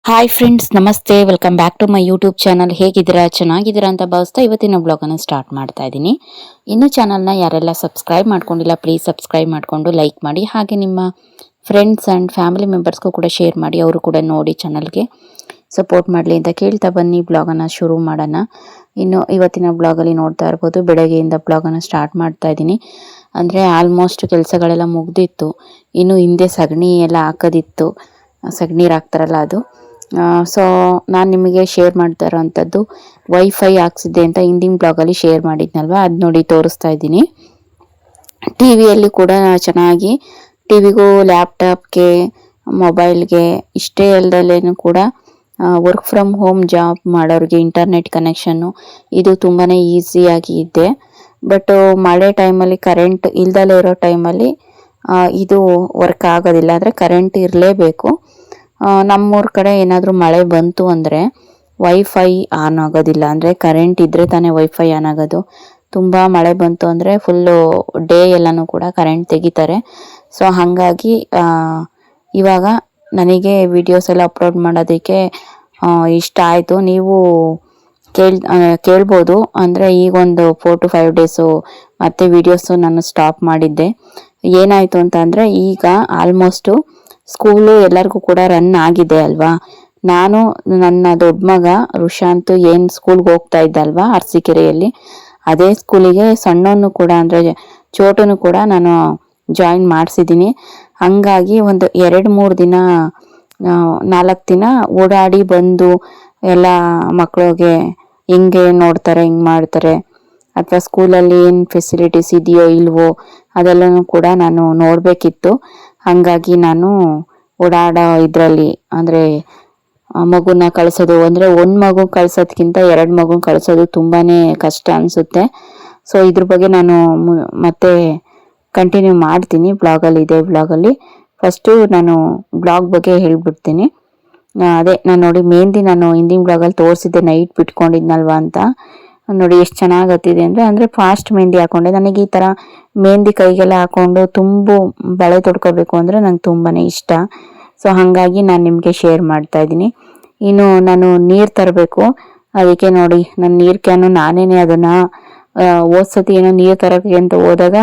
Hi friends, ನಮಸ್ತೆ. Welcome back to my YouTube channel. ಹೇಗಿದ್ದೀರಾ? ಚೆನ್ನಾಗಿದ್ದೀರಾ ಅಂತ ಭಾವಿಸ್ತಾ ಇವತ್ತಿನ ಬ್ಲಾಗನ್ನು ಸ್ಟಾರ್ಟ್ ಮಾಡ್ತಾ ಇದ್ದೀನಿ. ಇನ್ನು ಚಾನಲ್ನ ಯಾರೆಲ್ಲ ಸಬ್ಸ್ಕ್ರೈಬ್ ಮಾಡ್ಕೊಂಡಿಲ್ಲ, ಪ್ಲೀಸ್ ಸಬ್ಸ್ಕ್ರೈಬ್ ಮಾಡಿಕೊಂಡು ಲೈಕ್ ಮಾಡಿ. ಹಾಗೆ ನಿಮ್ಮ ಫ್ರೆಂಡ್ಸ್ ಆ್ಯಂಡ್ ಫ್ಯಾಮಿಲಿ ಮೆಂಬರ್ಸ್ಗೂ ಕೂಡ ಶೇರ್ ಮಾಡಿ, ಅವರು ಕೂಡ ನೋಡಿ ಚಾನಲ್ಗೆ ಸಪೋರ್ಟ್ ಮಾಡಲಿ ಅಂತ ಕೇಳ್ತಾ ಬನ್ನಿ ಬ್ಲಾಗನ್ನು ಶುರು ಮಾಡೋಣ. ಇನ್ನು ಇವತ್ತಿನ ಬ್ಲಾಗಲ್ಲಿ ನೋಡ್ತಾ ಇರ್ಬೋದು, ಬೆಳಗ್ಗೆಯಿಂದ ಬ್ಲಾಗನ್ನು ಸ್ಟಾರ್ಟ್ ಮಾಡ್ತಾ ಇದ್ದೀನಿ. ಅಂದರೆ ಆಲ್ಮೋಸ್ಟ್ ಕೆಲಸಗಳೆಲ್ಲ ಮುಗ್ದಿತ್ತು. ಇನ್ನು ಹಿಂದೆ ಸಗಣಿ ಎಲ್ಲ ಹಾಕೋದಿತ್ತು, ಸಗಣಿ ಹಾಕ್ತಾರಲ್ಲ ಅದು. ಸೊ ನಾನು ನಿಮಗೆ ಶೇರ್ ಮಾಡ್ತಾ ಇರೋವಂಥದ್ದು ವೈಫೈ ಹಾಕ್ಸಿದ್ದೆ ಅಂತ ಹಿಂದಿನ ಬ್ಲಾಗಲ್ಲಿ ಶೇರ್ ಮಾಡಿದ್ನಲ್ವ, ಅದು ನೋಡಿ ತೋರಿಸ್ತಾ ಇದ್ದೀನಿ. ಟಿ ವಿಯಲ್ಲಿ ಕೂಡ ಚೆನ್ನಾಗಿ ಟಿವಿಗೂ ಲ್ಯಾಪ್ಟಾಪ್ಗೆ ಮೊಬೈಲ್ಗೆ ಇಷ್ಟೇ ಅಲ್ಲದಲ್ಲೇನು ಕೂಡ ವರ್ಕ್ ಫ್ರಮ್ ಹೋಮ್ ಜಾಬ್ ಮಾಡೋರಿಗೆ ಇಂಟರ್ನೆಟ್ ಕನೆಕ್ಷನ್ನು ಇದು ತುಂಬಾ ಈಸಿಯಾಗಿ ಇದೆ. ಬಟ್ ಮಳೆ ಟೈಮಲ್ಲಿ ಕರೆಂಟ್ ಇಲ್ದಲೇ ಇರೋ ಟೈಮಲ್ಲಿ ಇದು ವರ್ಕ್ ಆಗೋದಿಲ್ಲ. ಅಂದರೆ ಕರೆಂಟ್ ಇರಲೇಬೇಕು. ನಮ್ಮೂರ ಕಡೆ ಏನಾದರೂ ಮಳೆ ಬಂತು ಅಂದರೆ ವೈಫೈ ಆನ್ ಆಗೋದಿಲ್ಲ. ಅಂದರೆ ಕರೆಂಟ್ ಇದ್ದರೆ ತಾನೇ ವೈಫೈ ಆನ್ ಆಗೋದು. ತುಂಬ ಮಳೆ ಬಂತು ಅಂದರೆ ಫುಲ್ಲು ಡೇ ಎಲ್ಲನೂ ಕೂಡ ಕರೆಂಟ್ ತೆಗಿತಾರೆ. ಸೊ ಹಾಗಾಗಿ ಇವಾಗ ನನಗೆ ವಿಡಿಯೋಸ್ ಎಲ್ಲ ಅಪ್ಲೋಡ್ ಮಾಡೋದಕ್ಕೆ ಇಷ್ಟ ಆಯಿತು. ನೀವು ಕೇಳ್ಬೋದು. ಅಂದರೆ ಈಗೊಂದು 4 to 5 ಡೇಸು ಮತ್ತೆ ವಿಡಿಯೋಸು ನಾನು ಸ್ಟಾಪ್ ಮಾಡಿದ್ದೆ. ಏನಾಯಿತು ಅಂತ ಅಂದರೆ ಈಗ ಆಲ್ಮೋಸ್ಟು ಸ್ಕೂಲು ಎಲ್ಲರಿಗೂ ಕೂಡ ರನ್ ಆಗಿದೆ ಅಲ್ವಾ. ನಾನು ನನ್ನ ದೊಡ್ಡ ಮಗ ರುಷಾಂತ್ ಏನು ಸ್ಕೂಲ್ಗೆ ಹೋಗ್ತಾ ಇದ್ದ ಅಲ್ವಾ ಅರಸೀಕೆರೆಯಲ್ಲಿ, ಅದೇ ಸ್ಕೂಲಿಗೆ ಸಣ್ಣವನು ಕೂಡ ಅಂದರೆ ಚೋಟನು ಕೂಡ ನಾನು ಜಾಯಿನ್ ಮಾಡಿಸಿದ್ದೀನಿ. ಹಂಗಾಗಿ ಒಂದು 2-3 ದಿನ 4 ದಿನ ಓಡಾಡಿ ಬಂದು ಎಲ್ಲ ಮಕ್ಕಳಿಗೆ ಹೆಂಗೆ ನೋಡ್ತಾರೆ, ಹೆಂಗೆ ಮಾಡ್ತಾರೆ, ಅಥವಾ ಸ್ಕೂಲಲ್ಲಿ ಏನು ಫೆಸಿಲಿಟೀಸ್ ಇದೆಯೋ ಇಲ್ವೋ ಅದೆಲ್ಲನೂ ಕೂಡ ನಾನು ನೋಡಬೇಕಿತ್ತು. ಹಾಗಾಗಿ ನಾನು ಓಡಾಡೋ ಇದರಲ್ಲಿ ಅಂದರೆ ಮಗುನ ಕಳಿಸೋದು ಅಂದರೆ ಒಂದು ಮಗು ಕಳ್ಸೋದಕ್ಕಿಂತ 2 ಮಗು ಕಳಿಸೋದು ತುಂಬಾ ಕಷ್ಟ ಅನಿಸುತ್ತೆ. ಸೊ ಇದ್ರ ಬಗ್ಗೆ ನಾನು ಮತ್ತೆ ಕಂಟಿನ್ಯೂ ಮಾಡ್ತೀನಿ ಬ್ಲಾಗಲ್ಲಿ. ಇದೇ ಬ್ಲಾಗಲ್ಲಿ ಫಸ್ಟು ನಾನು ಬ್ಲಾಗ್ ಬಗ್ಗೆ ಹೇಳ್ಬಿಡ್ತೀನಿ. ಅದೇ ನಾನು ನೋಡಿ ಮೆಹಂದಿ ನಾನು ಹಿಂದಿನ ಬ್ಲಾಗಲ್ಲಿ ತೋರಿಸಿದ್ದೆ, ನೈಟ್ ಬಿಟ್ಕೊಂಡಿದ್ನಲ್ವ ಅಂತ. ನೋಡಿ ಎಷ್ಟು ಚೆನ್ನಾಗತ್ತಿದೆ ಅಂದರೆ ಫಾಸ್ಟ್ ಮೆಹಂದಿ ಹಾಕ್ಕೊಂಡೆ. ನನಗೆ ಈ ಥರ ಮೆಹಂದಿ ಕೈಗೆಲ್ಲ ಹಾಕ್ಕೊಂಡು ತುಂಬು ಬಳೆ ತೊಡ್ಕೋಬೇಕು ಅಂದರೆ ನಂಗೆ ತುಂಬಾ ಇಷ್ಟ. ಸೊ ಹಾಗಾಗಿ ನಾನು ನಿಮಗೆ ಶೇರ್ ಮಾಡ್ತಾ ಇದ್ದೀನಿ. ಇನ್ನು ನಾನು ನೀರು ತರಬೇಕು. ಅದಕ್ಕೆ ನೋಡಿ ನನ್ನ ನೀರು ಕ್ಯಾನು ನಾನೇ ಅದನ್ನು ಓದ್ಸತಿ ಏನೋ ನೀರು ತರೋಕ್ಕೆ ಅಂತ ಹೋದಾಗ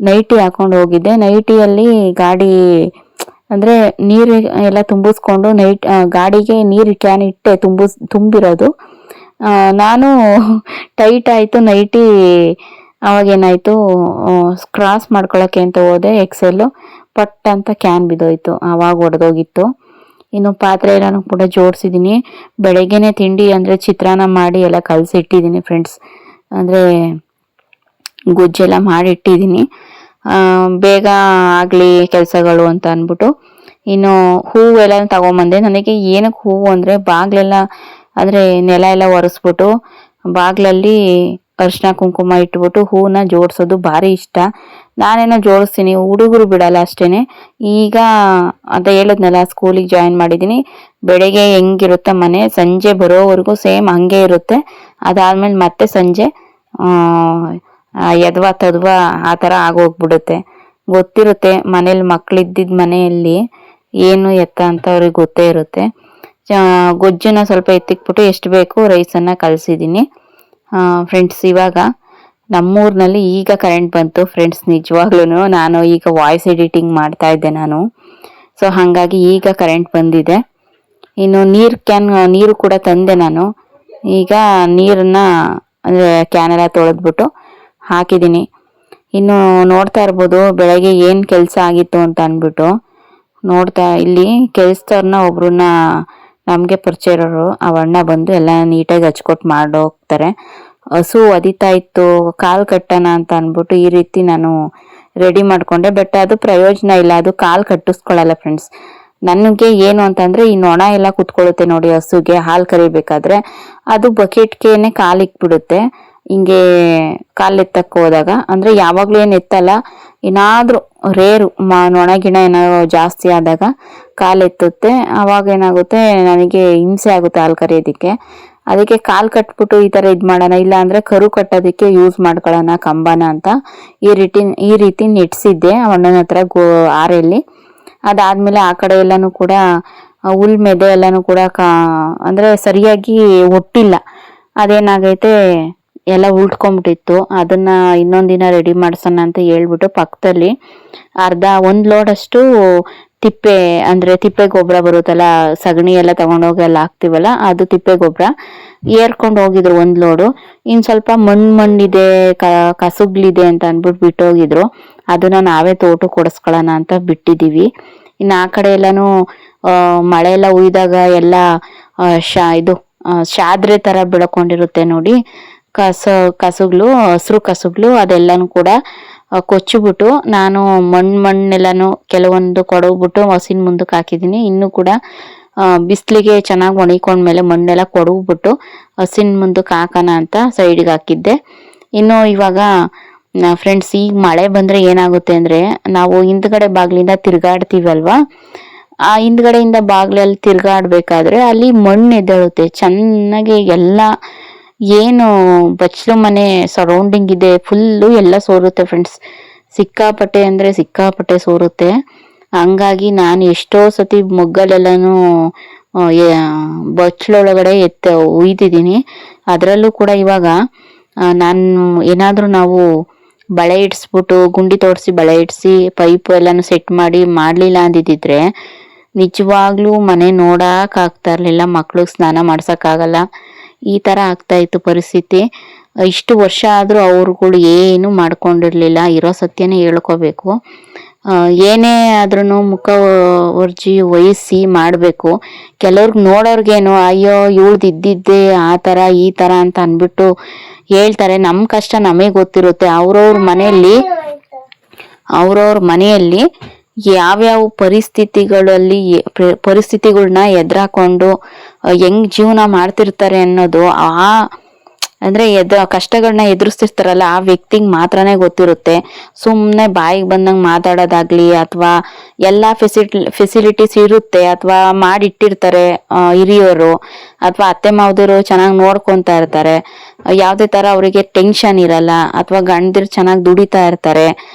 ನೈಟಿ ಹಾಕೊಂಡು ಹೋಗಿದ್ದೆ. ನೈಟಿಯಲ್ಲಿ ಗಾಡಿ ಅಂದರೆ ನೀರು ಎಲ್ಲ ತುಂಬಿಸ್ಕೊಂಡು ಗಾಡಿಗೆ ನೀರು ಕ್ಯಾನ್ ಇಟ್ಟೆ ತುಂಬಿರೋದು. ನಾನು ಟೈಟ್ ಆಯಿತು ನೈಟಿ. ಅವಾಗೇನಾಯಿತು, ಕ್ರಾಸ್ ಮಾಡ್ಕೊಳ್ಳೋಕ್ಕೆ ಅಂತ ಹೋದೆ, ಎಕ್ಸೆಲ್ಲು ಪಟ್ ಅಂತ ಕ್ಯಾನ್ ಬಿದ್ದೋಯ್ತು. ಆವಾಗ ಒಡೆದೋಗಿತ್ತು. ಇನ್ನು ಪಾತ್ರೆ ಎಲ್ಲನೂ ಕೂಡ ಜೋಡಿಸಿದ್ದೀನಿ. ಬೆಳಗ್ಗೆನೇ ತಿಂಡಿ ಅಂದರೆ ಚಿತ್ರಾನ್ನ ಮಾಡಿ ಎಲ್ಲ ಕಲಸಿಟ್ಟಿದ್ದೀನಿ ಫ್ರೆಂಡ್ಸ್. ಅಂದರೆ ಗೊಜ್ಜೆಲ್ಲ ಮಾಡಿಟ್ಟಿದ್ದೀನಿ, ಬೇಗ ಆಗಲಿ ಕೆಲಸಗಳು ಅಂತ ಅಂದ್ಬಿಟ್ಟು. ಇನ್ನು ಹೂವೆಲ್ಲ ತಗೊಂಬಂದೆ. ನನಗೆ ಏನಕ್ಕೆ ಹೂವು ಅಂದರೆ ಬಾಗಿಲೆಲ್ಲ ಅಂದರೆ ನೆಲ ಎಲ್ಲ ಒರೆಸ್ಬಿಟ್ಟು ಬಾಗಿಲಲ್ಲಿ ಅರಿಶಿನ ಕುಂಕುಮ ಇಟ್ಬಿಟ್ಟು ಹೂವನ್ನ ಜೋಡಿಸೋದು ಭಾರಿ ಇಷ್ಟ. ನಾನೇನೋ ಜೋಡಿಸ್ತೀನಿ, ಹುಡುಗರು ಬಿಡಲ್ಲ ಅಷ್ಟೇ. ಈಗ ಅಂತ ಹೇಳಿದ್ನಲ್ಲ, ಸ್ಕೂಲಿಗೆ ಜಾಯಿನ್ ಮಾಡಿದ್ದೀನಿ. ಬೆಳಗ್ಗೆ ಹೆಂಗಿರುತ್ತೆ ಮನೆ, ಸಂಜೆ ಬರೋವರೆಗೂ ಸೇಮ್ ಹಂಗೆ ಇರುತ್ತೆ. ಅದಾದಮೇಲೆ ಮತ್ತೆ ಸಂಜೆ ಎದ್ವಾ ತದ್ವಾ ಆ ಥರ ಆಗೋಗ್ಬಿಡುತ್ತೆ. ಗೊತ್ತಿರುತ್ತೆ ಮನೇಲಿ ಮಕ್ಕಳಿದ್ದಿದ್ದ ಮನೆಯಲ್ಲಿ ಏನು ಎತ್ತ ಅಂತ ಅವ್ರಿಗೆ ಗೊತ್ತೇ ಇರುತ್ತೆ. ಗೊಜ್ಜನ್ನ ಸ್ವಲ್ಪ ಎತ್ತಿಕ್ಬಿಟ್ಟು ಎಷ್ಟು ಬೇಕು ರೈಸನ್ನು ಕಲಸಿದ್ದೀನಿ ಫ್ರೆಂಡ್ಸ್. ಇವಾಗ ನಮ್ಮೂರಿನಲ್ಲಿ ಈಗ ಕರೆಂಟ್ ಬಂತು ಫ್ರೆಂಡ್ಸ್. ನಿಜವಾಗ್ಲೂ ನಾನು ಈಗ ವಾಯ್ಸ್ ಎಡಿಟಿಂಗ್ ಮಾಡ್ತಾ ಇದ್ದೆ ನಾನು. ಸೊ ಹಾಗಾಗಿ ಈಗ ಕರೆಂಟ್ ಬಂದಿದೆ. ಇನ್ನು ನೀರು ಕೂಡ ತಂದೆ ನಾನು. ಈಗ ನೀರನ್ನು ಅಂದರೆ ಕ್ಯಾನೆಲ್ಲ ತೊಳೆದ್ಬಿಟ್ಟು ಹಾಕಿದ್ದೀನಿ. ಇನ್ನು ನೋಡ್ತಾ ಇರ್ಬೋದು ಬೆಳಗ್ಗೆ ಏನು ಕೆಲಸ ಆಗಿತ್ತು ಅಂತ ಅಂದ್ಬಿಟ್ಟು. ನೋಡ್ತಾ ಇಲ್ಲಿ ಕೆಲಸದವ್ರನ್ನ ಒಬ್ರನ್ನ ನಮಗೆ ಪರಿಚಯ ಇರೋರು ಅವಣ್ಣ ಬಂದು ಎಲ್ಲ ನೀಟಾಗಿ ಹಚ್ಕೊಟ್ಟು ಮಾಡೋಗ್ತಾರೆ. ಹಸು ಒದಿತಾ ಇತ್ತು, ಕಾಲು ಕಟ್ಟೋಣ ಅಂತ ಅಂದ್ಬಿಟ್ಟು ಈ ರೀತಿ ನಾನು ರೆಡಿ ಮಾಡಿಕೊಂಡೆ. ಬಟ್ ಅದು ಪ್ರಯೋಜನ ಇಲ್ಲ, ಅದು ಕಾಲು ಕಟ್ಟಿಸ್ಕೊಳ್ಳಲ್ಲ ಫ್ರೆಂಡ್ಸ್. ನನಗೆ ಏನು ಅಂತಂದರೆ ಈ ನೊಣ ಎಲ್ಲ ಕುತ್ಕೊಳ್ಳುತ್ತೆ ನೋಡಿ ಹಸುಗೆ ಹಾಲು ಕರಿಬೇಕಾದ್ರೆ, ಅದು ಬಕೆಟ್ಗೇನೆ ಕಾಲು ಇಕ್ಬಿಡುತ್ತೆ. ಹಿಂಗೆ ಕಾಲು ಎತ್ತಕ್ಕೆ ಹೋದಾಗ ಅಂದರೆ ಯಾವಾಗಲೂ ಏನು ಎತ್ತಲ್ಲ, ಏನಾದರೂ ರೇರು ನೊಣ ಗಿಣ ಏನಾದ್ರು ಜಾಸ್ತಿ ಆದಾಗ ಕಾಲು ಎತ್ತುತ್ತೆ. ಆವಾಗ ಏನಾಗುತ್ತೆ, ನನಗೆ ಹಿಂಸೆ ಆಗುತ್ತೆ ಹಾಲು ಕರಿಯೋದಕ್ಕೆ. ಅದಕ್ಕೆ ಕಾಲು ಕಟ್ಬಿಟ್ಟು ಈ ಥರ ಇದು ಮಾಡೋಣ, ಇಲ್ಲ ಅಂದರೆ ಕರು ಕಟ್ಟೋದಕ್ಕೆ ಯೂಸ್ ಮಾಡ್ಕೊಳ್ಳೋಣ ಕಂಬನ ಅಂತ ಈ ರೀತಿ ನೆಟ್ಸಿದ್ದೆ ಅಣ್ಣನ ಹತ್ರ ಆರೆಯಲ್ಲಿ. ಅದಾದಮೇಲೆ ಆ ಕಡೆ ಎಲ್ಲನೂ ಕೂಡ ಹುಲ್ ಮೆದೆ ಎಲ್ಲಾನು ಕೂಡ ಅಂದ್ರೆ ಸರಿಯಾಗಿ ಒಟ್ಟಿಲ್ಲ. ಅದೇನಾಗೈತೆ ಎಲ್ಲ ಉಳ್ಕೊಂಡ್ಬಿಟ್ಟಿತ್ತು. ಅದನ್ನ ಇನ್ನೊಂದಿನ ರೆಡಿ ಮಾಡ್ಸೋಣ ಅಂತ ಹೇಳ್ಬಿಟ್ಟು ಪಕ್ಕದಲ್ಲಿ ಒಂದ್ ಲೋಡ್ ಅಷ್ಟು ತಿಪ್ಪೆ ಅಂದ್ರೆ ತಿಪ್ಪೆ ಗೊಬ್ಬರ ಬರುತ್ತಲ್ಲ, ಸಗಣಿ ಎಲ್ಲ ತಗೊಂಡೋಗಿ ಎಲ್ಲ ಹಾಕ್ತಿವಲ್ಲ, ಅದು ತಿಪ್ಪೆ ಗೊಬ್ಬರ ಏರ್ಕೊಂಡು ಹೋಗಿದ್ರು ಒಂದ್ ಲೋಡು. ಇನ್ ಸ್ವಲ್ಪ ಮಣ್ಣಿದೆ ಕಸುಗ್ಲಿದೆ ಅಂತ ಅನ್ಬಿಟ್ಟು ಬಿಟ್ಟೋಗಿದ್ರು. ಅದನ್ನ ನಾವೇ ತೋಟಕ್ಕೆ ಕೊಡಿಸ್ಕೊಳ್ಳೋಣ ಅಂತ ಬಿಟ್ಟಿದೀವಿ. ಇನ್ನು ಆ ಕಡೆ ಎಲ್ಲಾನು ಮಳೆ ಎಲ್ಲ ಉಯ್ದಾಗ ಎಲ್ಲ ಇದು ಶಾದ್ರೆ ತರ ಬೆಳ್ಕೊಂಡಿರುತ್ತೆ ನೋಡಿ, ಕಸುಗ್ಲು, ಹಸ್ರು ಕಸುಗ್ಲು, ಅದೆಲ್ಲಾನು ಕೂಡ ಕೊಚ್ಚಿಬಿಟ್ಟು ನಾನು ಮಣ್ಣೆಲ್ಲಾನು ಕೆಲವೊಂದು ಕೊಡಗ್ಬಿಟ್ಟು ಹಸಿನ ಮುಂದಕ್ಕೆ ಹಾಕಿದೀನಿ. ಇನ್ನು ಕೂಡ ಬಿಸ್ಲಿಗೆ ಚೆನ್ನಾಗಿ ಒಣಕೊಂಡ್ಮೇಲೆ ಮಣ್ಣೆಲ್ಲ ಕೊಡಗ್ಬಿಟ್ಟು ಹಸಿನ ಮುಂದಕ್ಕೆ ಹಾಕೋಣ ಅಂತ ಸೈಡ್ಗೆ ಹಾಕಿದ್ದೆ. ಇನ್ನು ಇವಾಗ ಫ್ರೆಂಡ್ಸ್, ಈಗ ಮಳೆ ಬಂದ್ರೆ ಏನಾಗುತ್ತೆ ಅಂದ್ರೆ, ನಾವು ಹಿಂದ್ಗಡೆ ಬಾಗ್ಲಿಂದ ತಿರ್ಗಾಡ್ತೀವಲ್ವಾ, ಆ ಹಿಂದ್ಗಡೆಯಿಂದ ಬಾಗ್ಲಲ್ಲಿ ತಿರ್ಗಾಡ್ಬೇಕಾದ್ರೆ ಅಲ್ಲಿ ಮಣ್ಣು ಎದ್ದೇಳುತ್ತೆ ಚೆನ್ನಾಗಿ. ಎಲ್ಲ ಏನು ಬಚ್ಲು ಮನೆ ಸರೌಂಡಿಂಗ್ ಇದೆ ಫುಲ್ಲು ಎಲ್ಲ ಸೋರುತ್ತೆ ಫ್ರೆಂಡ್ಸ್. ಸಿಕ್ಕಾಪಟ್ಟೆ ಅಂದ್ರೆ ಸಿಕ್ಕಾಪಟ್ಟೆ ಸೋರುತ್ತೆ. ಹಂಗಾಗಿ ನಾನು ಎಷ್ಟೋ ಸತಿ ಮೊಗ್ಗಲೆಲ್ಲಾನು ಬಚ್ಲೊಳಗಡೆ ಉಯ್ದಿದ್ದೀನಿ. ಅದರಲ್ಲೂ ಕೂಡ ಇವಾಗ ನಾನು ಏನಾದ್ರೂ ನಾವು ಬಳೆ ಇಡ್ಸ್ಬಿಟ್ಟು ಗುಂಡಿ ತೋರಿಸಿ ಬಳೆ ಇಡ್ಸಿ ಪೈಪ್ ಎಲ್ಲಾನು ಸೆಟ್ ಮಾಡ್ಲಿಲ್ಲ ಅಂದಿದ್ರೆ ನಿಜವಾಗ್ಲೂ ಮನೆ ನೋಡಕ್ ಆಗ್ತಾ ಇರ್ಲಿಲ್ಲ, ಮಕ್ಳಿಗೆ ಸ್ನಾನ ಮಾಡ್ಸಕ್ ಆಗಲ್ಲ, ಈ ತರ ಆಗ್ತಾ ಇತ್ತು ಪರಿಸ್ಥಿತಿ. ಇಷ್ಟು ವರ್ಷ ಆದ್ರೂ ಅವ್ರುಗಳು ಏನು ಮಾಡ್ಕೊಂಡಿರ್ಲಿಲ್ಲ, ಇರೋ ಸತ್ಯನೇ ಹೇಳ್ಕೋಬೇಕು. ಏನೇ ಆದ್ರೂ ಮುಖ ವಹಿಸಿ ಮಾಡ್ಬೇಕು. ಕೆಲವ್ರಿಗೆ ನೋಡೋರ್ಗೇನು ಅಯ್ಯೋ ಇವಳ್ದು ಇದ್ದಿದ್ದೆ ಆ ತರ ಈ ತರ ಅಂತ ಅನ್ಬಿಟ್ಟು ಹೇಳ್ತಾರೆ. ನಮ್ ಕಷ್ಟ ನಮಗೆ ಗೊತ್ತಿರುತ್ತೆ. ಅವ್ರವ್ರ ಮನೆಯಲ್ಲಿ ಯಾವ್ಯಾವ ಪರಿಸ್ಥಿತಿಗಳನ್ನ ಎದುರಾಕೊಂಡು ಹೆಂಗ್ ಜೀವನ ಮಾಡ್ತಿರ್ತಾರೆ ಅನ್ನೋದು ಅಂದ್ರೆ ಕಷ್ಟಗಳನ್ನ ಎದುರಿಸ್ತಿರ್ತಾರಲ್ಲ ಆ ವ್ಯಕ್ತಿಗೆ ಮಾತ್ರನೇ ಗೊತ್ತಿರುತ್ತೆ. ಸುಮ್ನೆ ಬಾಯಿಗೆ ಬಂದಂಗೆ ಮಾತಾಡೋದಾಗ್ಲಿ, ಅಥವಾ ಎಲ್ಲಾ ಫೆಸಿಲಿಟೀಸ್ ಇರುತ್ತೆ ಅಥವಾ ಮಾಡಿಟ್ಟಿರ್ತಾರೆ ಹಿರಿಯರು ಅಥವಾ ಅತ್ತೆ ಮಾವದಿರು ಚೆನ್ನಾಗಿ ನೋಡ್ಕೊಂತಾ ಇರ್ತಾರೆ, ಯಾವ್ದೇ ತರ ಅವರಿಗೆ ಟೆನ್ಷನ್ ಇರಲ್ಲ, ಅಥವಾ ಗಂಡದಿರು ಚೆನ್ನಾಗಿ ದುಡಿತಾ ಇರ್ತಾರೆ,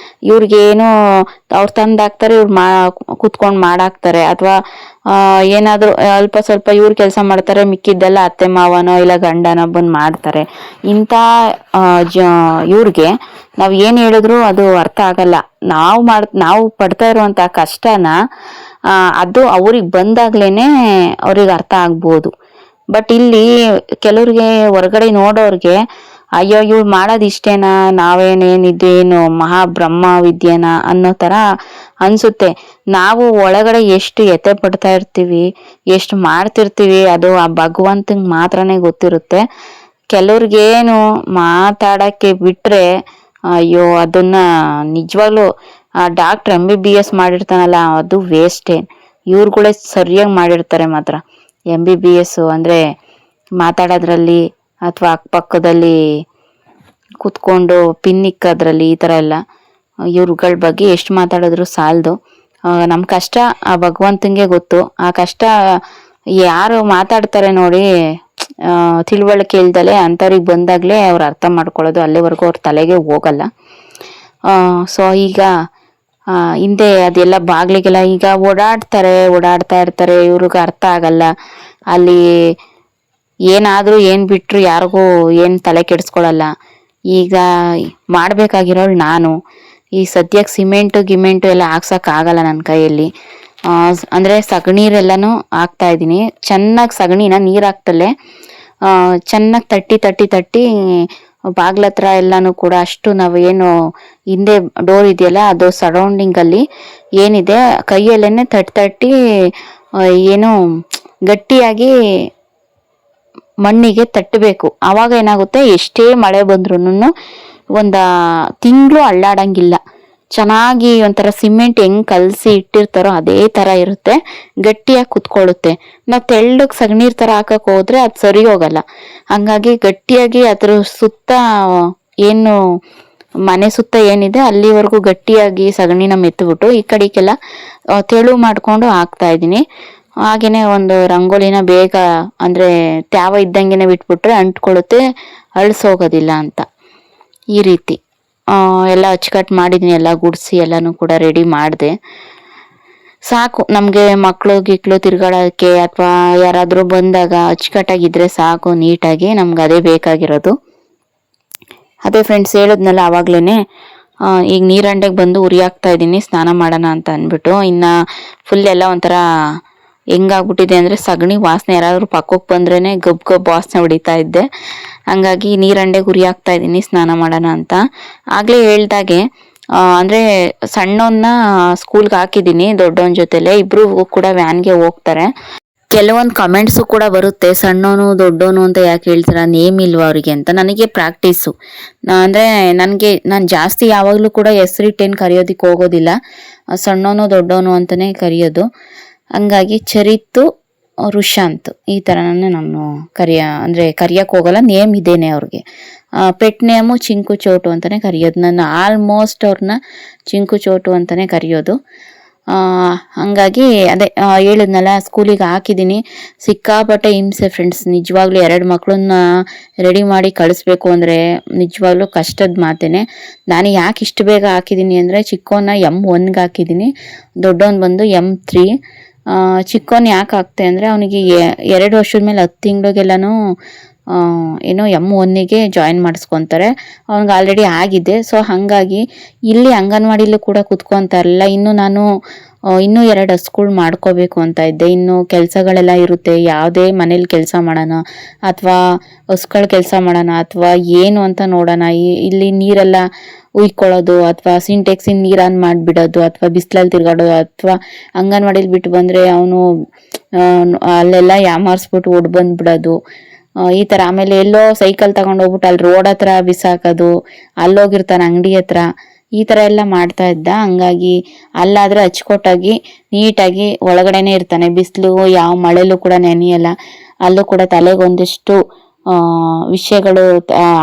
ಇವ್ರಿಗೇನು ಅವ್ರು ತಂದಾಕ್ತಾರೆ, ಇವ್ರು ಕುತ್ಕೊಂಡ್ ಮಾಡಾಕ್ತಾರೆ, ಅಥವಾ ಏನಾದ್ರು ಅಲ್ಪ ಸ್ವಲ್ಪ ಇವ್ರು ಕೆಲಸ ಮಾಡ್ತಾರೆ, ಮಿಕ್ಕಿದ್ದೆಲ್ಲ ಅತ್ತೆ ಮಾವನೋ ಇಲ್ಲ ಗಂಡನೋ ಬಂದ್ ಮಾಡ್ತಾರೆ. ಇಂಥ ಇವ್ರಿಗೆ ನಾವ್ ಏನ್ ಹೇಳಿದ್ರು ಅದು ಅರ್ಥ ಆಗಲ್ಲ. ನಾವು ಪಡ್ತಾ ಇರುವಂತ ಕಷ್ಟನ ಅದು ಅವ್ರಿಗೆ ಬಂದಾಗ್ಲೇನೆ ಅವ್ರಿಗೆ ಅರ್ಥ ಆಗ್ಬೋದು. ಬಟ್ ಇಲ್ಲಿ ಕೆಲವ್ರಿಗೆ ಹೊರಗಡೆ ನೋಡೋರ್ಗೆ ಅಯ್ಯೋ ಇವ್ಳು ಮಾಡೋದ್ ಇಷ್ಟೇನಾ, ನಾವೇನೇನಿದ್ದೇನು ಮಹಾಬ್ರಹ್ಮ ವಿದ್ಯೆನಾ ಅನ್ನೋ ತರ ಅನ್ಸುತ್ತೆ. ನಾವು ಒಳಗಡೆ ಎಷ್ಟು ಎತ್ತೆ ಪಡ್ತಾ ಇರ್ತೀವಿ, ಎಷ್ಟು ಮಾಡ್ತಿರ್ತೀವಿ, ಅದು ಆ ಭಗವಂತಂಗ್ ಮಾತ್ರನೇ ಗೊತ್ತಿರುತ್ತೆ. ಕೆಲವ್ರಿಗೇನು ಮಾತಾಡಕ್ಕೆ ಬಿಟ್ರೆ ಅಯ್ಯೋ ಅದನ್ನ ನಿಜವಾಗ್ಲು ಡಾಕ್ಟರ್ MBBS ಮಾಡಿರ್ತಾನಲ್ಲ ಅದು ವೇಸ್ಟೇ. ಇವ್ರುಗಳೇ ಸರಿಯಾಗಿ ಮಾಡಿರ್ತಾರೆ ಮಾತ್ರ. MBBS ಅಂದ್ರೆ ಮಾತಾಡೋದ್ರಲ್ಲಿ ಅಥವಾ ಅಕ್ಕಪಕ್ಕದಲ್ಲಿ ಕುತ್ಕೊಂಡು ಪಿನ್ನಿಕ್ಕದ್ರಲ್ಲಿ ಈ ತರ ಎಲ್ಲ ಇವ್ರುಗಳ ಬಗ್ಗೆ ಎಷ್ಟು ಮಾತಾಡಿದ್ರು ಸಾಲದು. ನಮ್ ಕಷ್ಟ ಆ ಭಗವಂತಂಗೆ ಗೊತ್ತು. ಆ ಕಷ್ಟ ಯಾರು ಮಾತಾಡ್ತಾರೆ ನೋಡಿ ತಿಳುವಳಿಕೆ ಇಲ್ದಲೆ ಅಂಥವ್ರಿಗೆ ಬಂದಾಗ್ಲೇ ಅವ್ರು ಅರ್ಥ ಮಾಡ್ಕೊಳ್ಳೋದು, ಅಲ್ಲಿವರೆಗೂ ಅವ್ರ ತಲೆಗೆ ಹೋಗಲ್ಲ. ಸೊ ಈಗ ಹಿಂದೆ ಅದೆಲ್ಲ ಬಾಗ್ಲಿಗೆಲ್ಲ ಈಗ ಓಡಾಡ್ತಾ ಇರ್ತಾರೆ, ಇವ್ರಿಗೆ ಅರ್ಥ ಆಗಲ್ಲ. ಅಲ್ಲಿ ಏನಾದ್ರೂ ಏನ್ ಬಿಟ್ರು ಯಾರಿಗೂ ಏನ್ ತಲೆ ಕೆಡಿಸ್ಕೊಳಲ್ಲ. ಈಗ ಮಾಡ್ಬೇಕಾಗಿರೋಳು ನಾನು. ಈ ಸದ್ಯಕ್ಕೆ ಸಿಮೆಂಟು ಎಲ್ಲ ಹಾಕ್ಸಕ್ ಆಗಲ್ಲ ನನ್ನ ಕೈಯಲ್ಲಿ. ಅಂದ್ರೆ ಸಗಣಿರೆಲ್ಲಾನು ಹಾಕ್ತಾ ಇದೀನಿ. ಚೆನ್ನಾಗಿ ಸಗಣಿನ ನೀರ್ ಹಾಕ್ತಲೆ ಚೆನ್ನಾಗಿ ತಟ್ಟಿ ಬಾಗ್ಲತ್ರ ಎಲ್ಲಾನು ಕೂಡ ಅಷ್ಟು ನಾವು ಏನು ಹಿಂದೆ ಡೋರ್ ಇದೆಯಲ್ಲ ಅದು ಸರೌಂಡಿಂಗ್ ಅಲ್ಲಿ ಏನಿದೆ ಕೈಯಲ್ಲೇನೆ ತಟ್ಟಿ ಏನು ಗಟ್ಟಿಯಾಗಿ ಮಣ್ಣಿಗೆ ತಟ್ಟಬೇಕು. ಆವಾಗ ಏನಾಗುತ್ತೆ, ಎಷ್ಟೇ ಮಳೆ ಬಂದ್ರೂನು ತಿಂಗಳು ಅಳ್ಳಾಡಂಗಿಲ್ಲ. ಚೆನ್ನಾಗಿ ಒಂಥರ ಸಿಮೆಂಟ್ ಹೆಂಗ್ ಕಲಸಿ ಇಟ್ಟಿರ್ತಾರೋ ಅದೇ ತರ ಇರುತ್ತೆ, ಗಟ್ಟಿಯಾಗಿ ಕುತ್ಕೊಳ್ಳುತ್ತೆ. ನಾವು ತೆಳ್ಳಗ್ ಸಗಣೀರ್ ತರ ಹಾಕಕ್ ಹೋದ್ರೆ ಅದು ಸರಿ ಹೋಗಲ್ಲ. ಹಂಗಾಗಿ ಗಟ್ಟಿಯಾಗಿ ಅದ್ರ ಸುತ್ತ ಏನು ಮನೆ ಸುತ್ತ ಏನಿದೆ ಅಲ್ಲಿವರೆಗೂ ಗಟ್ಟಿಯಾಗಿ ಸಗಣಿನ ಮೆತ್ತಬಿಟ್ಟು ಈ ಕಡೆಗೆಲ್ಲ ತೆಳು ಮಾಡ್ಕೊಂಡು ಹಾಕ್ತಾ ಇದೀನಿ. ಹಾಗೇನೆ ಒಂದು ರಂಗೋಲಿನ ಬೇಗ ಅಂದ್ರೆ ತ್ಯಾವ ಇದ್ದಂಗೆನೆ ಬಿಟ್ಬಿಟ್ರೆ ಅಂಟ್ಕೊಳ್ಳುತ್ತೆ, ಅಳ್ಸೋಗೋದಿಲ್ಲ ಅಂತ. ಈ ರೀತಿ ಎಲ್ಲ ಅಚ್ಚುಕಟ್ಟು ಮಾಡಿದೀನಿ, ಎಲ್ಲ ಗುಡಿಸಿ ಎಲ್ಲಾನು ಕೂಡ ರೆಡಿ ಮಾಡಿದೆ. ಸಾಕು ನಮಗೆ ಮಕ್ಕಳು ಗಿಕ್ಳು ತಿರ್ಗಾಡೋಕ್ಕೆ ಅಥವಾ ಯಾರಾದರೂ ಬಂದಾಗ ಅಚ್ಚುಕಟ್ಟಾಗಿದ್ರೆ ಸಾಕು, ನೀಟಾಗಿ ನಮ್ಗೆ ಅದೇ ಬೇಕಾಗಿರೋದು. ಅದೇ ಫ್ರೆಂಡ್ಸ್ ಹೇಳಿದ್ನಲ್ಲ ಆವಾಗ್ಲೇ, ಈಗ ನೀರಂಡೆಗೆ ಬಂದು ಉರಿ ಹಾಕ್ತಾ ಇದ್ದೀನಿ ಸ್ನಾನ ಮಾಡೋಣ ಅಂತ ಅಂದ್ಬಿಟ್ಟು. ಇನ್ನು ಫುಲ್ ಎಲ್ಲ ಒಂಥರ ಹೆಂಗಾಗ್ಬಿಟ್ಟಿದೆ ಅಂದರೆ ಸಗಣಿ ವಾಸನೆ, ಯಾರಾದರೂ ಪಕ್ಕಕ್ಕೆ ಬಂದ್ರೇ ಗಬ್ ಗಬ್ ವಾಸನೆ ಹೊಡಿತಾ ಇದ್ದೆ. ಹಂಗಾಗಿ ನೀರಂಡೆಗೆ ಉರಿ ಹಾಕ್ತಾ ಇದ್ದೀನಿ ಸ್ನಾನ ಮಾಡೋಣ ಅಂತ. ಆಗಲೇ ಹೇಳ್ದಾಗೆ ಅಂದರೆ ಸಣ್ಣವನ್ನ ಸ್ಕೂಲ್ಗೆ ಹಾಕಿದ್ದೀನಿ, ದೊಡ್ಡವನ ಜೊತೆಲೆ ಇಬ್ಬರು ಕೂಡ ವ್ಯಾನ್ಗೆ ಹೋಗ್ತಾರೆ. ಕೆಲವೊಂದು ಕಮೆಂಟ್ಸು ಕೂಡ ಬರುತ್ತೆ, ಸಣ್ಣವನು ದೊಡ್ಡವನು ಅಂತ ಯಾಕೆ ಹೇಳ್ತೀರಾ, ನೇಮ್ ಇಲ್ವಾ ಅವರಿಗೆ ಅಂತ. ನನಗೆ ಪ್ರಾಕ್ಟೀಸು ಅಂದರೆ ನಾನು ಜಾಸ್ತಿ ಯಾವಾಗಲೂ ಕೂಡ ಹೆಸರಿಟ್ಟೇನು ಕರೆಯೋದಕ್ಕೆ ಹೋಗೋದಿಲ್ಲ, ಸಣ್ಣವನು ದೊಡ್ಡವನು ಅಂತಲೇ ಕರೆಯೋದು. ಹಂಗಾಗಿ ಚರಿತು ರುಷಾಂತ್ ಈ ಥರನೇ ನಾನು ಕರೆಯೋಕ್ಕೆ ಹೋಗಲ್ಲ. ನೇಮ್ ಇದೇನೆ ಅವ್ರಿಗೆ. ಪೆಟ್ ನೇಮು ಚಿಂಕು ಚೋಟು ಅಂತಲೇ ಕರೆಯೋದು. ನಾನು ಆಲ್ಮೋಸ್ಟ್ ಅವ್ರನ್ನ ಚಿಂಕು ಚೋಟು ಅಂತಲೇ ಕರೆಯೋದು. ಹಂಗಾಗಿ ಅದೇ ಹೇಳಿದ್ನಲ್ಲ, ಸ್ಕೂಲಿಗೆ ಹಾಕಿದ್ದೀನಿ. ಸಿಕ್ಕಾಪಟ್ಟೆ ಹಿಂಸೆ ಫ್ರೆಂಡ್ಸ್, ನಿಜವಾಗ್ಲೂ 2 ಮಕ್ಕಳನ್ನ ರೆಡಿ ಮಾಡಿ ಕಳಿಸ್ಬೇಕು ಅಂದರೆ ನಿಜವಾಗ್ಲೂ ಕಷ್ಟದ ಮಾತೇನೆ. ನಾನು ಯಾಕೆ ಇಷ್ಟು ಬೇಗ ಹಾಕಿದ್ದೀನಿ ಅಂದರೆ, ಚಿಕ್ಕವನ್ನ M1ಗೆ ಹಾಕಿದ್ದೀನಿ, ದೊಡ್ಡವನ್ ಬಂದು M3. ಚಿಕ್ಕವನ್ ಯಾಕೆ ಹಾಕ್ತೆ ಅಂದರೆ ಅವನಿಗೆ 2 ವರ್ಷದ ಮೇಲೆ 10 ತಿಂಗಳಿಗೆಲ್ಲನೂ ಏನೋ M1ಗೆ ಜಾಯಿನ್ ಮಾಡಿಸ್ಕೊತಾರೆ. ಅವ್ನಿಗೆ ಆಲ್ರೆಡಿ ಆಗಿದೆ. ಸೊ ಹಾಗಾಗಿ ಇಲ್ಲಿ ಅಂಗನವಾಡಿಲೂ ಕೂಡ ಕುತ್ಕೊತಾರಲ್ಲ, ಇನ್ನು ನಾನು ಇನ್ನೂ 2 ಹಸ್ಗಳು ಮಾಡ್ಕೋಬೇಕು ಅಂತ ಇದ್ದೆ. ಇನ್ನು ಕೆಲಸಗಳೆಲ್ಲ ಇರುತ್ತೆ, ಯಾವುದೇ ಮನೇಲಿ ಕೆಲಸ ಮಾಡೋಣ ಅಥವಾ ಹಸ್ಗಳ ಕೆಲಸ ಮಾಡೋಣ ಅಥವಾ ಏನು ಅಂತ ನೋಡೋಣ. ಇಲ್ಲಿ ನೀರೆಲ್ಲ ಉಯ್ಕೊಳ್ಳೋದು ಅಥವಾ ಸಿಂಟೆಕ್ಸಿನ ನೀರು ಆನ್ ಮಾಡಿಬಿಡೋದು ಅಥವಾ ಬಿಸಿಲಲ್ಲಿ ತಿರ್ಗಾಡೋದು ಅಥವಾ ಅಂಗನವಾಡಿಲಿ ಬಿಟ್ಟು ಬಂದರೆ ಅವನು ಅಲ್ಲೆಲ್ಲ ಯಾಮಾರಿಸ್ಬಿಟ್ಟು ಓಡ್ ಬಂದ್ಬಿಡೋದು, ಈ ಥರ. ಆಮೇಲೆ ಎಲ್ಲೋ ಸೈಕಲ್ ತಗೊಂಡೋಗ್ಬಿಟ್ಟು ಅಲ್ಲಿ ರೋಡ್ ಹತ್ರ ಬಿಸಾಕೋದು, ಅಲ್ಲೋಗಿರ್ತಾನೆ ಅಂಗಡಿ ಹತ್ರ, ಈ ಥರ ಎಲ್ಲ ಮಾಡ್ತಾ ಇದ್ದ. ಹಂಗಾಗಿ ಅಲ್ಲಾದರೆ ಅಚ್ಚುಕಟ್ಟಾಗಿ ನೀಟಾಗಿ ಒಳಗಡೆನೇ ಇರ್ತಾನೆ. ಬಿಸಿಲು ಯಾವ ಮಳೆಲೂ ಕೂಡ ನೆನೆಯಲ್ಲ. ಅಲ್ಲೂ ಕೂಡ ತಲೆಗೊಂದಿಷ್ಟು ವಿಷಯಗಳು,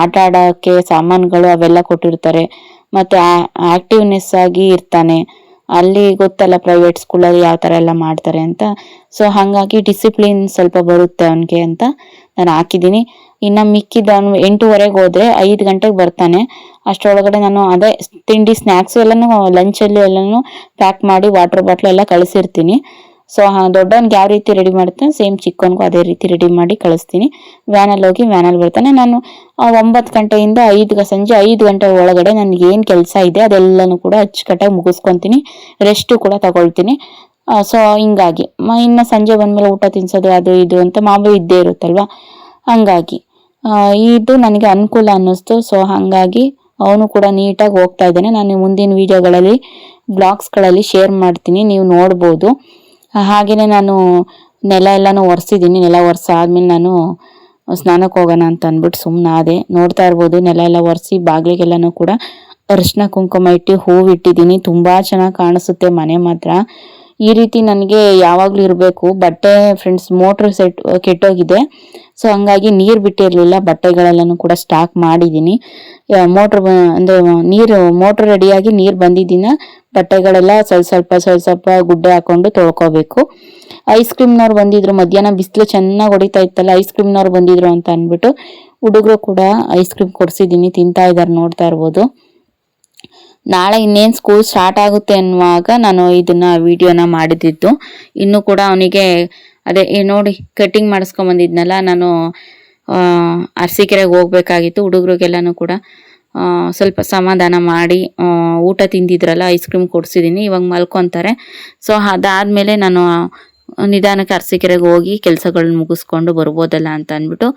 ಆಟ ಆಡೋಕ್ಕೆ ಸಾಮಾನುಗಳು ಅವೆಲ್ಲ ಕೊಟ್ಟಿರ್ತಾರೆ. ಮತ್ತು ಆ್ಯಕ್ಟಿವ್ನೆಸ್ ಆಗಿ ಇರ್ತಾನೆ. ಅಲ್ಲಿ ಗೊತ್ತಲ್ಲ ಪ್ರೈವೇಟ್ ಸ್ಕೂಲಲ್ಲಿ ಯಾವ ಥರ ಎಲ್ಲ ಮಾಡ್ತಾರೆ ಅಂತ. ಸೊ ಹಾಗಾಗಿ ಡಿಸಿಪ್ಲಿನ್ ಸ್ವಲ್ಪ ಬರುತ್ತೆ ಅವನಿಗೆ ಅಂತ ನಾನು ಹಾಕಿದ್ದೀನಿ. ಇನ್ನು ಮಿಕ್ಕಿದ ಅವನು 8:15 ಹೋದರೆ 5 ಗಂಟೆಗೆ ಬರ್ತಾನೆ. ಅಷ್ಟರೊಳಗಡೆ ನಾನು ಅದೇ ತಿಂಡಿ ಸ್ನ್ಯಾಕ್ಸು ಎಲ್ಲನೂ ಲಂಚಲ್ಲಿ ಎಲ್ಲನೂ ಪ್ಯಾಕ್ ಮಾಡಿ ವಾಟರ್ ಬಾಟ್ಲು ಎಲ್ಲ ಕಳಿಸಿರ್ತೀನಿ. ಸೊ ದೊಡ್ಡವನ್ಗೆ ಯಾವ ರೀತಿ ರೆಡಿ ಮಾಡ್ತಾನೆ ಸೇಮ್ ಚಿಕ್ಕವನಿಗೂ ಅದೇ ರೀತಿ ರೆಡಿ ಮಾಡಿ ಕಳಿಸ್ತೀನಿ. ವ್ಯಾನಲ್ಲಿ ಹೋಗಿ ವ್ಯಾನಲ್ಲಿ ಬರ್ತಾನೆ. ನಾನು 9 ಗಂಟೆಯಿಂದ ಸಂಜೆ 5 ಗಂಟೆ ಒಳಗಡೆ ನನಗೆ ಏನು ಕೆಲಸ ಇದೆ ಅದೆಲ್ಲನೂ ಕೂಡ ಅಚ್ಚುಕಟ್ಟಾಗಿ ಮುಗಿಸ್ಕೊತೀನಿ, ರೆಸ್ಟು ಕೂಡ ತಗೊಳ್ತೀನಿ. ಸೊ ಹಿಂಗಾಗಿ ಇನ್ನು ಸಂಜೆ ಬಂದಮೇಲೆ ಊಟ ತಿನ್ಸೋದು ಅದು ಇದು ಅಂತ ಮಾಮೂಲಿ ಇದ್ದೇ ಇರುತ್ತಲ್ವ. ಹಂಗಾಗಿ ಇದು ನನಗೆ ಅನುಕೂಲ ಅನ್ನಿಸ್ತು. ಸೊ ಹಾಗಾಗಿ ಅವನು ಕೂಡ ನೀಟಾಗಿ ಹೋಗ್ತಾ ಇದ್ದಾನೆ. ನಾನು ಮುಂದಿನ ವೀಡಿಯೋಗಳಲ್ಲಿ ಬ್ಲಾಗ್ಸ್ಗಳಲ್ಲಿ ಶೇರ್ ಮಾಡ್ತೀನಿ, ನೀವು ನೋಡ್ಬೋದು. ಹಾಗೆಯೇ ನಾನು ನೆಲ ಎಲ್ಲನೂ ಒರೆಸಿದ್ದೀನಿ. ನೆಲ ಒರೆಸಾದ್ಮೇಲೆ ನಾನು ಸ್ನಾನಕ್ಕೆ ಹೋಗೋಣ ಅಂತ ಅಂದ್ಬಿಟ್ಟು ಸುಮ್ಮನಾದೆ. ನೋಡ್ತಾ ಇರ್ಬೋದು, ನೆಲ ಎಲ್ಲ ಒರೆಸಿ ಬಾಗಿಲಿಗೆಲ್ಲನೂ ಕೂಡ ಅರಿಶಿನ ಕುಂಕುಮ ಇಟ್ಟು ಹೂವು ಇಟ್ಟಿದ್ದೀನಿ. ತುಂಬ ಚೆನ್ನಾಗಿ ಕಾಣಿಸುತ್ತೆ ಮನೆ ಮಾತ್ರ. ಈ ರೀತಿ ನನಗೆ ಯಾವಾಗಲೂ ಇರಬೇಕು. ಬಟ್ಟೆ ಫ್ರೆಂಡ್ಸ್ ಮೋಟ್ರ್ ಕೆಟ್ಟೋಗಿದೆ. ಸೊ ಹಂಗಾಗಿ ನೀರು ಬಿಟ್ಟಿರಲಿಲ್ಲ, ಬಟ್ಟೆಗಳೆಲ್ಲನೂ ಕೂಡ ಸ್ಟಾಕ್ ಮಾಡಿದ್ದೀನಿ. ಮೋಟ್ರ್ ರೆಡಿಯಾಗಿ ನೀರು ಬಂದಿದ್ದಿನ ಬಟ್ಟೆಗಳೆಲ್ಲ ಸ್ವಲ್ಪ ಗುಡ್ಡೆ ಹಾಕೊಂಡು ತೊಳ್ಕೊಬೇಕು. ಐಸ್ ಕ್ರೀಮ್ನವ್ರು ಬಂದಿದ್ರು ಮಧ್ಯಾಹ್ನ, ಬಿಸಿಲು ಚೆನ್ನಾಗಿ ಹೊಡಿತಾ ಇತ್ತಲ್ಲ, ಐಸ್ ಕ್ರೀಮ್ನವ್ರು ಬಂದಿದ್ರು ಅಂತ ಅಂದ್ಬಿಟ್ಟು ಹುಡುಗರು ಕೂಡ ಐಸ್ ಕ್ರೀಮ್ ಕೊಡಿಸಿದ್ದೀನಿ, ತಿಂತಾ ಇದ್ದಾರೆ, ನೋಡ್ತಾ ಇರ್ಬೋದು. ನಾಳೆ ಇನ್ನೇನು ಸ್ಕೂಲ್ ಸ್ಟಾರ್ಟ್ ಆಗುತ್ತೆ ಅನ್ನುವಾಗ ನಾನು ಇದನ್ನ ವಿಡಿಯೋನ ಮಾಡಿದ್ದು. ಇನ್ನೂ ಕೂಡ ಅವನಿಗೆ ಅದೇ ನೋಡಿ ಕಟ್ಟಿಂಗ್ ಮಾಡಿಸ್ಕೊಂಬಂದಿದ್ನಲ್ಲ, ನಾನು ಅರಸೀಕೆರೆಗೆ ಹೋಗ್ಬೇಕಾಗಿತ್ತು. ಹುಡುಗರಿಗೆಲ್ಲನೂ ಕೂಡ ಸ್ವಲ್ಪ ಸಮಾಧಾನ ಮಾಡಿ ಊಟ ತಿಂದಿದ್ರಲ್ಲ, ಐಸ್ ಕ್ರೀಮ್ ಕೊಡಿಸಿದ್ದೀನಿ, ಇವಾಗ ಮಲ್ಕೊತಾರೆ. ಸೊ ಅದಾದಮೇಲೆ ನಾನು ನಿಧಾನಕ್ಕೆ ಅರಸೀಕೆರೆಗೆ ಹೋಗಿ ಕೆಲಸಗಳನ್ನ ಮುಗಿಸ್ಕೊಂಡು ಬರ್ಬೋದಲ್ಲ ಅಂತ ಅಂದ್ಬಿಟ್ಟು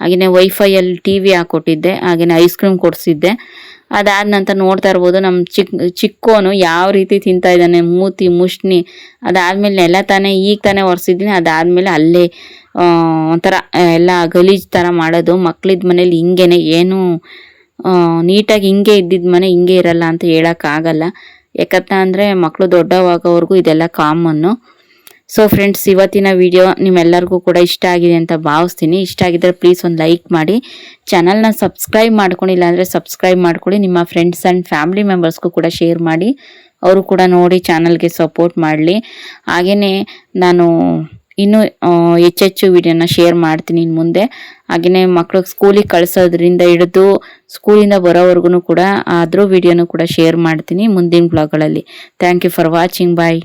ಹಾಗೆಯೇ ವೈಫೈಯಲ್ಲಿ TV ಹಾಕ್ಕೊಟ್ಟಿದ್ದೆ, ಹಾಗೆಯೇ ಐಸ್ ಕ್ರೀಮ್ ಕೊಡಿಸಿದ್ದೆ. ಅದಾದ ನಂತರ ನೋಡ್ತಾ ಇರ್ಬೋದು ನಮ್ಮ ಚಿಕ್ಕೋನು ಯಾವ ರೀತಿ ತಿಂತಾ ಇದ್ದಾನೆ, ಮೂತಿ ಮುಷ್ಣಿ. ಅದಾದಮೇಲೆ ನೆಲ ಈಗ ತಾನೇ ಒರೆಸಿದ್ದೀನಿ. ಅದಾದಮೇಲೆ ಅಲ್ಲೇ ಒಂಥರ ಎಲ್ಲ ಗಲೀಜು ಥರ ಮಾಡೋದು. ಮಕ್ಳಿದ್ದ ಮನೇಲಿ ಹಿಂಗೇನೆ, ಏನು ನೀಟಾಗಿ ಹಿಂಗೆ ಇದ್ದಿದ್ದ ಮನೆ ಹಿಂಗೆ ಇರಲ್ಲ ಅಂತ ಹೇಳೋಕ್ಕಾಗಲ್ಲ. ಯಾಕಂತ ಅಂದರೆ ಮಕ್ಕಳು ದೊಡ್ಡವಾಗೋವರೆಗೂ ಇದೆಲ್ಲ ಕಾಮನ್ನು. ಸೊ ಫ್ರೆಂಡ್ಸ್, ಇವತ್ತಿನ ವಿಡಿಯೋ ನಿಮ್ಮೆಲ್ಲರಿಗೂ ಕೂಡ ಇಷ್ಟ ಆಗಿದೆ ಅಂತ ಭಾವಿಸ್ತೀನಿ. ಇಷ್ಟ ಆಗಿದ್ರೆ ಪ್ಲೀಸ್ ಒಂದು ಲೈಕ್ ಮಾಡಿ, ಚಾನಲ್ನ ಸಬ್ಸ್ಕ್ರೈಬ್ ಮಾಡ್ಕೊಂಡಿಲ್ಲ ಅಂದರೆ ಸಬ್ಸ್ಕ್ರೈಬ್ ಮಾಡ್ಕೊಳ್ಳಿ. ನಿಮ್ಮ ಫ್ರೆಂಡ್ಸ್ ಆ್ಯಂಡ್ ಫ್ಯಾಮಿಲಿ ಮೆಂಬರ್ಸ್ಗೂ ಕೂಡ ಶೇರ್ ಮಾಡಿ, ಅವರು ಕೂಡ ನೋಡಿ ಚಾನಲ್ಗೆ ಸಪೋರ್ಟ್ ಮಾಡಲಿ. ಹಾಗೆಯೇ ನಾನು ಇನ್ನೂ ಹೆಚ್ಚೆಚ್ಚು ವಿಡಿಯೋನ ಶೇರ್ ಮಾಡ್ತೀನಿ ಇನ್ನು ಮುಂದೆ. ಹಾಗೆಯೇ ಮಕ್ಕಳಿಗೆ ಸ್ಕೂಲಿಗೆ ಕಳಿಸೋದ್ರಿಂದ ಹಿಡಿದು ಸ್ಕೂಲಿಂದ ಬರೋವರೆಗೂ ಕೂಡ ಅದ್ರ ವಿಡಿಯೋನು ಕೂಡ ಶೇರ್ ಮಾಡ್ತೀನಿ ಮುಂದಿನ ಬ್ಲಾಗ್ಗಳಲ್ಲಿ. Thank you for watching. Bye.